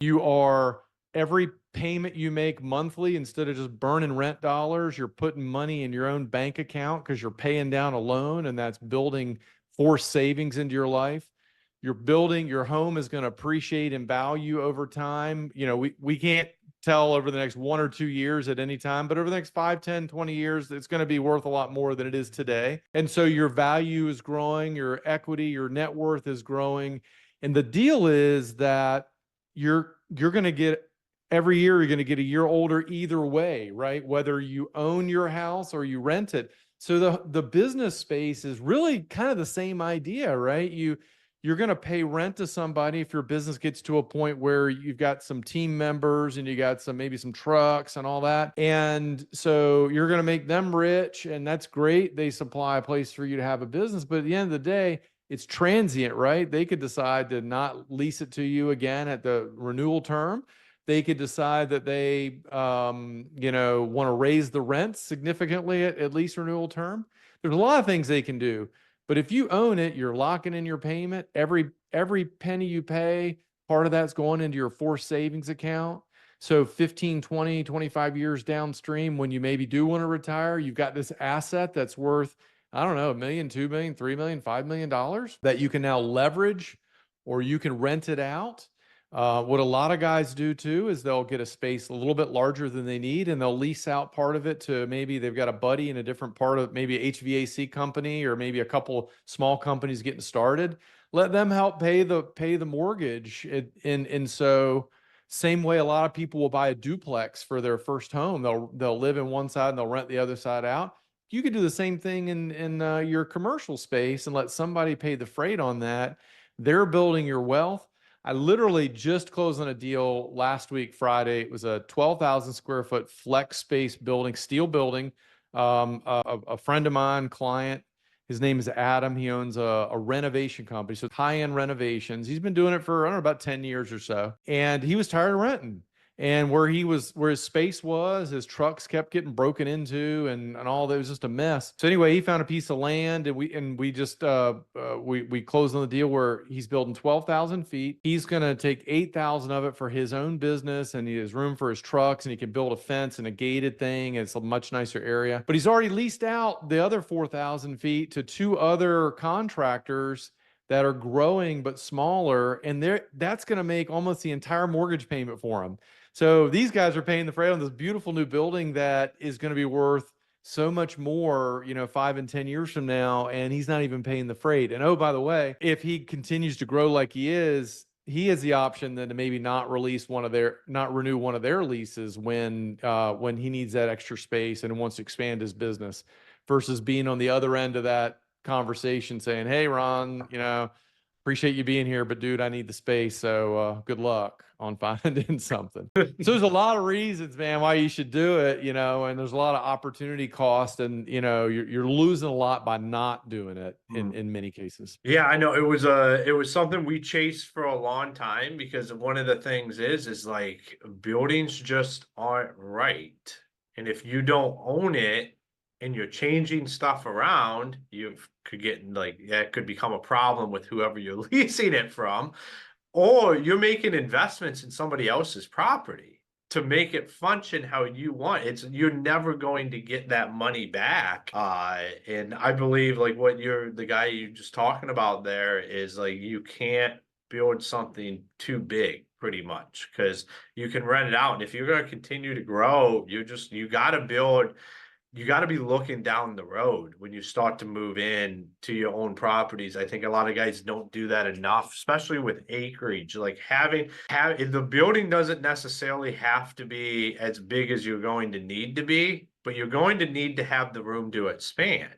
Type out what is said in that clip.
You are every payment you make monthly, instead of just burning rent dollars, you're putting money in your own bank account because you're paying down a loan, and that's building forced savings into your life. You're building your home is going to appreciate in value over time. We can't tell over the next 1 or 2 years at any time, but over the next 5, 10, 20 years, it's going to be worth a lot more than it is today. And so your value is growing, your equity, your net worth is growing. And the deal is that you're going to get every year, you're going to get a year older either way, right? Whether you own your house or you rent it. So the business space is really kind of the same idea, right? You're going to pay rent to somebody if your business gets to a point where you've got some team members and you got maybe some trucks and all that. And so you're going to make them rich, and that's great. They supply a place for you to have a business. But at the end of the day, it's transient, right? They could decide to not lease it to you again at the renewal term. They could decide that they, want to raise the rent significantly at lease renewal term. There's a lot of things they can do. But if you own it, you're locking in your payment. Every penny you pay, part of that's going into your forced savings account. So 15, 20, 25 years downstream, when you maybe do want to retire, you've got this asset that's worth, I don't know, $1 million, $2 million, $3 million, $5 million that you can now leverage, or you can rent it out. What a lot of guys do too is they'll get a space a little bit larger than they need, and they'll lease out part of it to, maybe they've got a buddy in a different part of, maybe a HVAC company, or maybe a couple small companies getting started. Let them help pay the mortgage. And so same way a lot of people will buy a duplex for their first home. They'll live in one side and they'll rent the other side out. You could do the same thing in your commercial space and let somebody pay the freight on that. They're building your wealth. I literally just closed on a deal last week, Friday. It was a 12,000 square foot flex space building, steel building. A friend of mine, client, his name is Adam. He owns a renovation company, so high-end renovations. He's been doing it for, I don't know, about 10 years or so. And he was tired of renting. And where his space was, his trucks kept getting broken into, and all that. It was just a mess. So anyway, he found a piece of land, and we just we closed on the deal where he's building 12,000 feet. He's going to take 8,000 of it for his own business, and he has room for his trucks, and he can build a fence and a gated thing. And it's a much nicer area. But he's already leased out the other 4,000 feet to 2 other contractors that are growing but smaller, and that's going to make almost the entire mortgage payment for him. So these guys are paying the freight on this beautiful new building that is going to be worth so much more, 5 and 10 years from now, and he's not even paying the freight. And oh, by the way, if he continues to grow like he has the option then to maybe not renew one of their leases when he needs that extra space and wants to expand his business, versus being on the other end of that conversation saying, "Hey, Ron, appreciate you being here, but dude, I need the space. So good luck on finding something." So there's a lot of reasons, man, why you should do it, and there's a lot of opportunity cost, and you're losing a lot by not doing it in many cases. Yeah, I know. It was something we chased for a long time, because one of the things is like buildings just aren't right. And if you don't own it and you're changing stuff around, you could get that could become a problem with whoever you're leasing it from, or you're making investments in somebody else's property to make it function how you want. You're never going to get that money back. And I believe like what the guy you're just talking about there is like, you can't build something too big pretty much, because you can rent it out. And if you're going to continue to grow, you got to be looking down the road when you start to move in to your own properties. I think a lot of guys don't do that enough, especially with acreage. Like the building doesn't necessarily have to be as big as you're going to need to be, but you're going to need to have the room to expand.